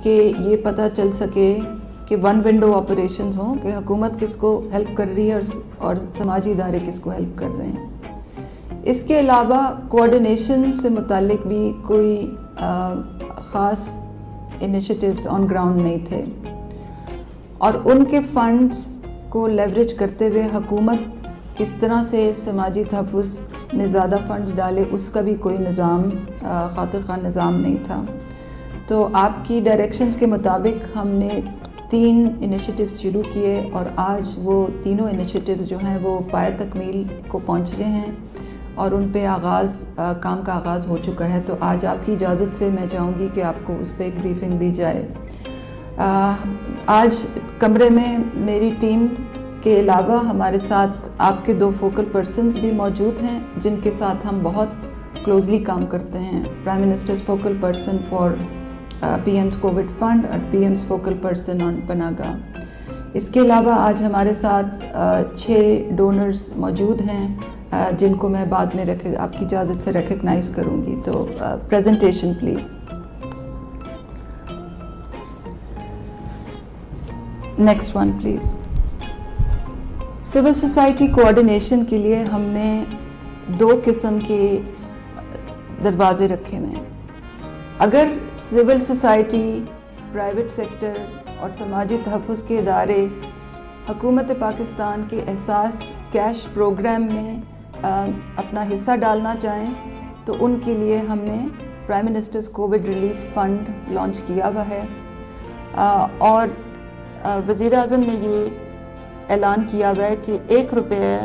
کہ یہ پتہ چل سکے کہ ون ونڈو آپریشنز ہوں کہ حکومت کس کو ہیلپ کر رہی ہے اور سماجی ادارے کس کو ہیلپ کر رہے ہیں۔ اس کے علاوہ کوآرڈینیشن سے متعلق بھی کوئی خاص انیشیٹیوز آن گراؤنڈ نہیں تھے، اور ان کے فنڈز کو لیوریج کرتے ہوئے حکومت کس طرح سے سماجی تحفظ میں زیادہ فنڈز ڈالے اس کا بھی کوئی نظام، خاطر خواہ نظام نہیں تھا۔ تو آپ کی ڈائریکشنز کے مطابق ہم نے 3 انیشیٹیوز شروع کیے، اور آج وہ تینوں انیشیٹیوز جو ہیں وہ پایہ تکمیل کو پہنچ گئے ہیں اور ان پہ کام کا آغاز ہو چکا ہے۔ تو آج آپ کی اجازت سے میں چاہوں گی کہ آپ کو اس پہ ایک بریفنگ دی جائے۔ آج کمرے میں میری ٹیم کے علاوہ ہمارے ساتھ آپ کے 2 فوکل پرسنز بھی موجود ہیں جن کے ساتھ ہم بہت کلوزلی کام کرتے ہیں، prime minister's focal person for PM's COVID fund اور PM's focal person on پناہ گاہ۔ اس کے علاوہ آج ہمارے ساتھ 6 ڈونرز موجود ہیں جن کو میں بعد میں آپ کی اجازت سے ریکگنائز کروں گی۔ تو presentation please. Next one please. Civil society coordination کے لیے ہم نے 2 قسم کے دروازے رکھے ہوئے ہیں۔ اگر سول سوسائٹی، پرائیویٹ سیکٹر اور سماجی تحفظ کے ادارے حکومت پاکستان کے احساس کیش پروگرام میں اپنا حصہ ڈالنا چاہیں تو ان کے لیے ہم نے prime ministers Covid relief fund launch کیا ہوا ہے، اور وزیر اعظم نے یہ اعلان کیا ہوا ہے کہ 1 روپے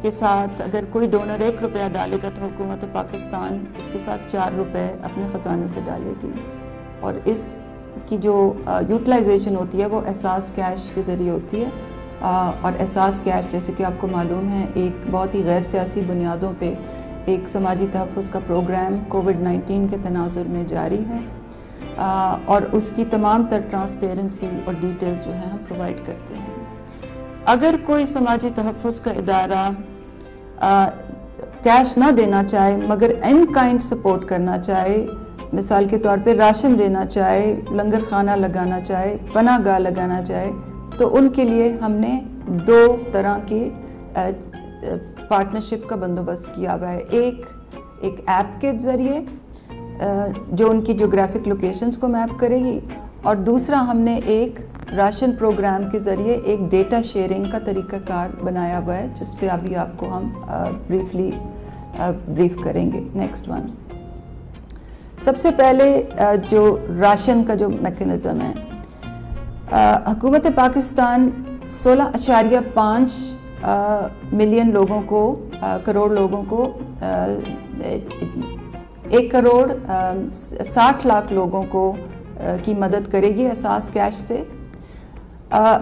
کے ساتھ اگر کوئی ڈونر 1 روپیہ ڈالے گا تو حکومت پاکستان اس کے ساتھ 4 روپے اپنے خزانے سے ڈالے گی، اور اس کی جو یوٹیلائزیشن ہوتی ہے وہ احساس کیش کے ذریعے ہوتی ہے، اور احساس کیش جیسے کہ آپ کو معلوم ہے ایک بہت ہی غیر سیاسی بنیادوں پہ ایک سماجی تحفظ کا پروگرام کووڈ-19 کے تناظر میں جاری ہے، اور اس کی تمام تر ٹرانسپیرنسی اور ڈیٹیلز جو ہیں ہم پرووائڈ کرتے ہیں۔ اگر کوئی سماجی تحفظ کا ادارہ کیش نہ دینا چاہے مگر ان کائنڈ سپورٹ کرنا چاہے، مثال کے طور پہ راشن دینا چاہے، لنگر خانہ لگانا چاہے، پناہ گاہ لگانا چاہے، تو ان کے لیے ہم نے 2 طرح کے پارٹنرشپ کا بندوبست کیا ہوا ہے۔ ایک ایپ کے ذریعے جو ان کی جغرافک لوکیشنز کو میپ کرے گی، اور دوسرا ہم نے ایک راشن پروگرام کے ذریعے ایک ڈیٹا شیئرنگ کا طریقہ کار بنایا ہوا ہے جس پہ ابھی آپ کو ہم بریف کریں گے۔ Next one. سب سے پہلے جو راشن کا جو میکنزم ہے، حکومت پاکستان 16.5 ملین لوگوں کو، کروڑ لوگوں کو، 1 کروڑ 60 لاکھ لوگوں کو کی مدد کرے گی احساس کیش سے،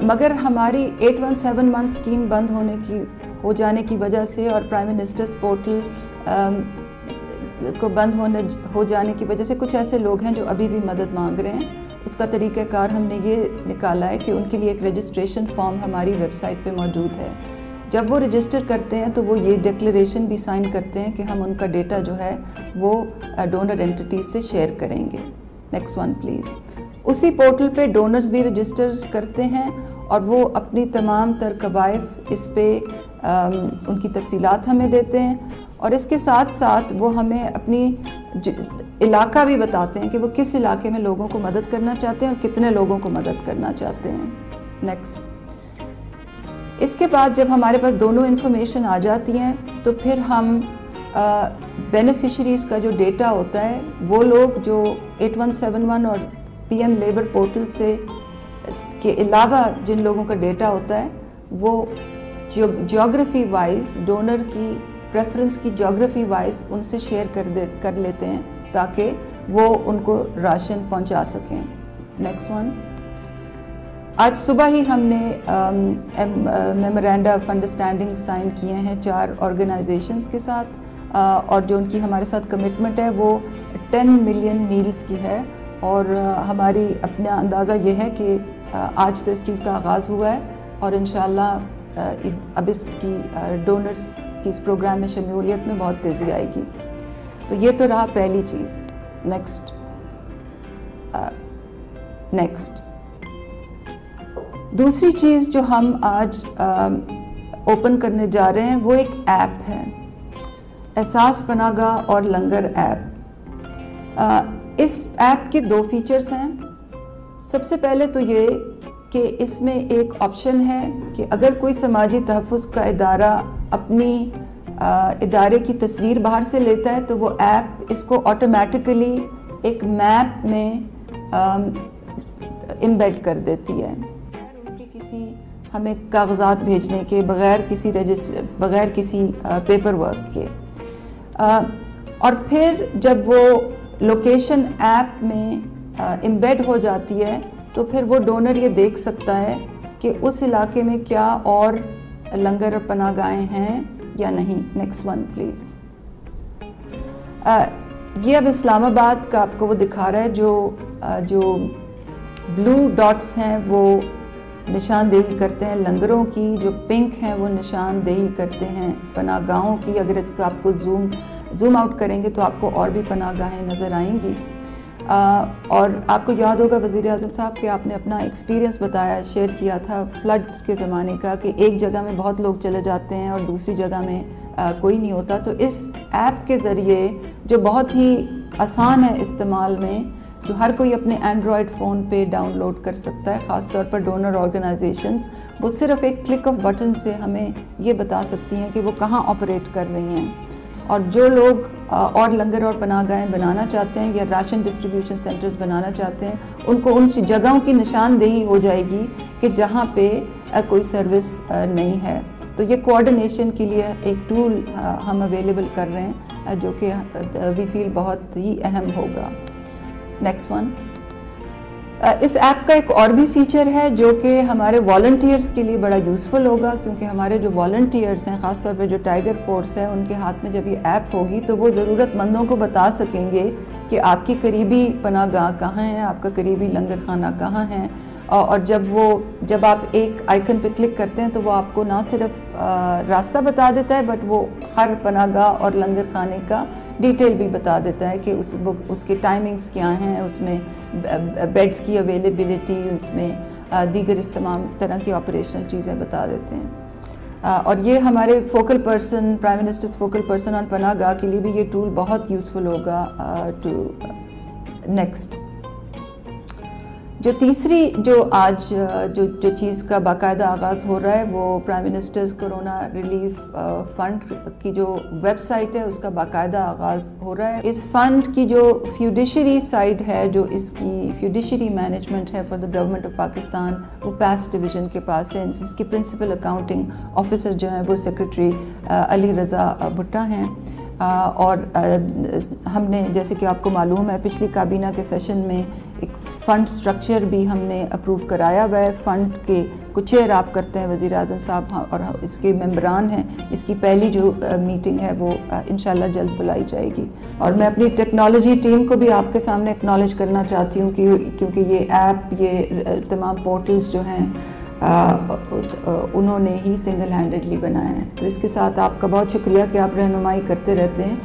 مگر ہماری 8171 اسکیم بند ہو جانے کی وجہ سے اور پرائم منسٹرز پورٹل کو بند ہو جانے کی وجہ سے کچھ ایسے لوگ ہیں جو ابھی بھی مدد مانگ رہے ہیں۔ اس کا طریقہ کار ہم نے یہ نکالا ہے کہ ان کے لیے ایک رجسٹریشن فارم ہماری ویب سائٹ پہ موجود ہے۔ جب وہ رجسٹر کرتے ہیں تو وہ یہ ڈکلیریشن بھی سائن کرتے ہیں کہ ہم ان کا ڈیٹا جو ہے وہ ڈونر اینٹیٹیز سے شیئر کریں گے۔ Next one please. اسی پورٹل پہ ڈونرز بھی رجسٹر کرتے ہیں اور وہ اپنی تمام تر قوائف اس پہ ان کی تفصیلات ہمیں دیتے ہیں، اور اس کے ساتھ ساتھ وہ ہمیں اپنی علاقہ بھی بتاتے ہیں کہ وہ کس علاقے میں لوگوں کو مدد کرنا چاہتے ہیں اور کتنے لوگوں کو مدد کرنا چاہتے ہیں۔ نیکسٹ۔ اس کے بعد جب ہمارے پاس دونوں انفارمیشن آ جاتی ہیں تو پھر ہم بینیفیشریز کا جو ڈیٹا ہوتا ہے، وہ لوگ جو 8171 اور پی ایم لیبر پورٹل سے کے علاوہ جن لوگوں کا ڈیٹا ہوتا ہے وہ جیوگرافی وائز ڈونر کی پریفرنس کی جیوگرافی وائز ان سے شیئر کر لیتے ہیں تاکہ وہ ان کو راشن پہنچا سکیں۔ Next one. آج صبح ہی ہم نے میمورینڈا آف انڈرسٹینڈنگ سائن کیے ہیں 4 آرگنائزیشنز کے ساتھ، اور جو ان کی ہمارے ساتھ کمٹمنٹ ہے وہ 10 ملین میلز کی ہے، اور ہماری اپنا اندازہ یہ ہے کہ آج تو اس چیز کا آغاز ہوا ہے اور انشاءاللہ اب اس کی ڈونرز کی اس پروگرام میں شمولیت میں بہت تیزی آئے گی۔ تو یہ تو رہا پہلی چیز۔ نیکسٹ۔ نیکسٹ دوسری چیز جو ہم آج اوپن کرنے جا رہے ہیں وہ ایک ایپ ہے، احساس پناہ گاہ اور لنگر ایپ۔ اس ایپ کے 2 فیچرز ہیں۔ سب سے پہلے تو یہ کہ اس میں ایک آپشن ہے کہ اگر کوئی سماجی تحفظ کا ادارہ اپنی ادارے کی تصویر باہر سے لیتا ہے تو وہ ایپ اس کو آٹومیٹیکلی ایک میپ میں امبیڈ کر دیتی ہے، ان کے کسی ہمیں کاغذات بھیجنے کے بغیر کسی پیپر ورک کے۔ اور پھر جب وہ لوکیشن ایپ میں امبیڈ ہو جاتی ہے تو پھر وہ ڈونر یہ دیکھ سکتا ہے کہ اس علاقے میں کیا اور لنگر اور پناہ گاہیں ہیں یا نہیں۔ Next one please. یہ اب اسلام آباد کا آپ کو وہ دکھا رہا ہے، جو بلو ڈاٹس ہیں وہ نشاندہی کرتے ہیں لنگروں کی، جو پنک ہیں وہ نشاندہی کرتے ہیں پناہ گاہوں کی۔ اگر اس کو آپ کو زوم آؤٹ کریں گے تو آپ کو اور بھی پناہ گاہیں نظر آئیں گی۔ اور آپ کو یاد ہوگا وزیر اعظم صاحب کہ آپ نے اپنا ایکسپیرینس بتایا، شیئر کیا تھا فلڈز کے زمانے کا، کہ ایک جگہ میں بہت لوگ چلے جاتے ہیں اور دوسری جگہ میں کوئی نہیں ہوتا۔ تو اس ایپ کے ذریعے جو بہت ہی آسان ہے استعمال میں، جو ہر کوئی اپنے اینڈرائڈ فون پہ ڈاؤن لوڈ کر سکتا ہے، خاص طور پر ڈونر آرگنائزیشنز، وہ صرف ایک کلک آف بٹن سے ہمیں یہ بتا سکتی ہیں کہ وہ کہاں آپریٹ کر رہی ہیں۔ اور جو لوگ اور لنگر اور پناہ گاہیں بنانا چاہتے ہیں یا راشن ڈسٹریبیوشن سینٹرز بنانا چاہتے ہیں، ان کو ان جگہوں کی نشاندہی ہو جائے گی کہ جہاں پہ کوئی سروس نہیں ہے۔ تو یہ کوآرڈینیشن کے لیے ایک ٹول ہم اویلیبل کر رہے ہیں جو کہ وی فیل بہت ہی اہم ہوگا۔ Next one. اس ایپ کا ایک اور بھی فیچر ہے جو کہ ہمارے والنٹیئرز کے لیے بڑا یوزفل ہوگا، کیونکہ ہمارے جو والنٹیئرز ہیں، خاص طور پہ جو ٹائیگر فورس ہے، ان کے ہاتھ میں جب یہ ایپ ہوگی تو وہ ضرورت مندوں کو بتا سکیں گے کہ آپ کی قریبی پناہ گاہ کہاں ہیں، آپ کا قریبی لنگر خانہ کہاں ہے۔ اور جب آپ ایک آئیکن پہ کلک کرتے ہیں تو وہ آپ کو نہ صرف راستہ بتا دیتا ہے بٹ وہ ہر پناہ گاہ اور لنگر خانے کا ڈیٹیل بھی بتا دیتا ہے کہ اس کے ٹائمنگز کیا ہیں، اس میں بیڈز کی اویلیبلٹی، اس میں دیگر اس تمام طرح کی آپریشنل چیزیں بتا دیتے ہیں۔ اور یہ ہمارے focal person, prime minister's focal person on پناہ گاہ کے لیے بھی یہ ٹول بہت یوزفل ہوگا۔ نیکسٹ، جو تیسری آج جو چیز کا باقاعدہ آغاز ہو رہا ہے وہ prime ministers corona relief fund کی جو ویب سائٹ ہے اس کا باقاعدہ آغاز ہو رہا ہے۔ اس فنڈ کی جو فیوڈیشری سائڈ ہے، جو اس کی فیوڈیشری مینجمنٹ ہے for the government of Pakistan, وہ پیس ڈویژن کے پاس ہے۔ اس کی پرنسپل اکاؤنٹنگ آفیسر جو ہیں وہ سیکرٹری علی رضا بھٹا ہیں۔ اور ہم نے، جیسے کہ آپ کو معلوم ہے، پچھلی کابینہ کے سیشن میں ایک فنڈ سٹرکچر بھی ہم نے اپروو کرایا ہوا ہے۔ فنڈ کے کو چیئر آپ کرتے ہیں وزیر اعظم صاحب اور اس کے ممبران ہیں۔ اس کی پہلی جو میٹنگ ہے وہ انشاءاللہ جلد بلائی جائے گی۔ اور میں اپنی ٹیکنالوجی ٹیم کو بھی آپ کے سامنے اکنالج کرنا چاہتی ہوں کیونکہ یہ ایپ، یہ تمام پورٹلز جو ہیں انہوں نے ہی سنگل ہینڈڈلی بنائے ہیں۔ تو اس کے ساتھ آپ کا بہت شکریہ کہ آپ رہنمائی کرتے رہتے ہیں۔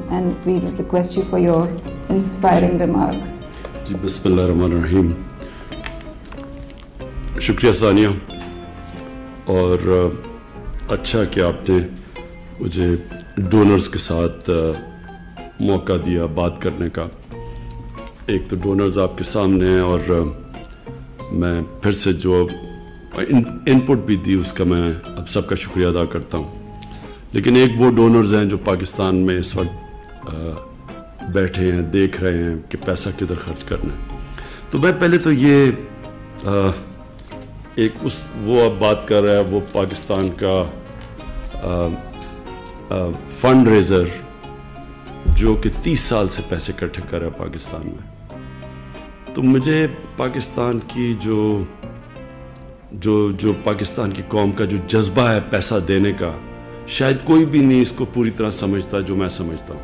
And we request you for your inspiring remarks. جی، بسم اللہ الرحمن الرحیم۔ شکریہ ثانیہ، اور اچھا کہ آپ نے مجھے ڈونرز کے ساتھ موقع دیا بات کرنے کا۔ ایک تو ڈونرز آپ کے سامنے ہیں اور میں پھر سے جو ان پٹ بھی دی اس کا میں اب سب کا شکریہ ادا کرتا ہوں۔ لیکن ایک وہ ڈونرز ہیں جو پاکستان میں اس وقت بیٹھے ہیں، دیکھ رہے ہیں کہ پیسہ کدھر خرچ کرنا ہے۔ تو میں پہلے تو یہ وہ اب بات کر رہا ہے وہ پاکستان کا فنڈ ریزر جو کہ 30 سال سے پیسے اکٹھے کر رہا ہے پاکستان میں۔ تو مجھے پاکستان کی جو پاکستان کی قوم کا جو جذبہ ہے پیسہ دینے کا، شاید کوئی بھی نہیں اس کو پوری طرح سمجھتا جو میں سمجھتا ہوں۔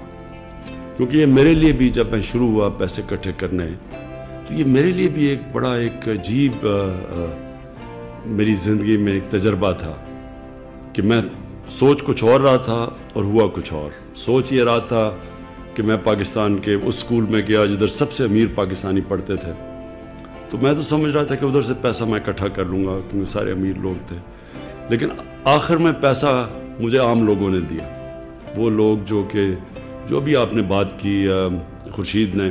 کیونکہ یہ میرے لیے بھی، جب میں شروع ہوا پیسے اکٹھے کرنے، تو یہ میرے لیے بھی ایک بڑا ایک عجیب میری زندگی میں ایک تجربہ تھا کہ میں سوچ کچھ اور رہا تھا اور ہوا کچھ اور۔ سوچ یہ رہا تھا کہ میں پاکستان کے اس اسکول میں گیا جدھر سب سے امیر پاکستانی پڑھتے تھے، تو میں تو سمجھ رہا تھا کہ ادھر سے پیسہ میں اکٹھا کر لوں گا کیونکہ سارے امیر لوگ تھے، لیکن آخر میں پیسہ مجھے عام لوگوں نے دیا، وہ لوگ جو بھی آپ نے بات کی خورشید نے،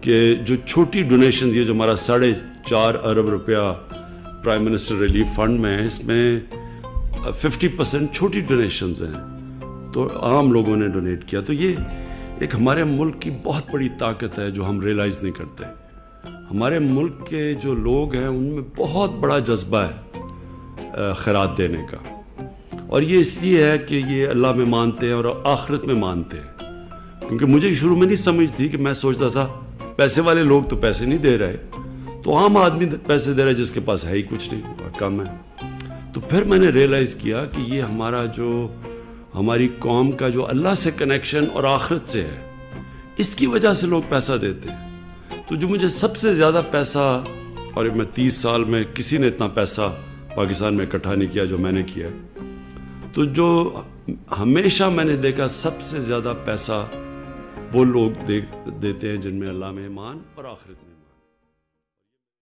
کہ جو چھوٹی ڈونیشن یہ جو ہمارا 4.5 ارب روپیہ پرائم منسٹر ریلیف فنڈ میں ہے، اس میں 50% چھوٹی ڈونیشنز ہیں، تو عام لوگوں نے ڈونیٹ کیا. تو یہ ایک ہمارے ملک کی بہت بڑی طاقت ہے جو ہم ریئلائز نہیں کرتے. ہمارے ملک کے جو لوگ ہیں ان میں بہت بڑا جذبہ ہے خیرات دینے کا، اور یہ اس لیے ہے کہ یہ اللہ میں مانتے ہیں اور آخرت میں مانتے ہیں. کیونکہ مجھے شروع میں نہیں سمجھ تھی، کہ میں سوچتا تھا پیسے والے لوگ تو پیسے نہیں دے رہے، تو عام آدمی پیسے دے رہا ہے جس کے پاس ہے ہی کچھ نہیں، کم ہے. تو پھر میں نے ریئلائز کیا کہ یہ ہماری قوم کا جو اللہ سے کنیکشن اور آخرت سے ہے، اس کی وجہ سے لوگ پیسہ دیتے ہیں. تو جو مجھے سب سے زیادہ پیسہ، اور میں 30 سال میں کسی نے اتنا پیسہ پاکستان میں اکٹھا نہیں کیا جو میں نے کیا، تو جو ہمیشہ میں نے دیکھا سب سے زیادہ پیسہ وہ لوگ دیتے ہیں جن میں اللہ میں ایمان اور آخرت میں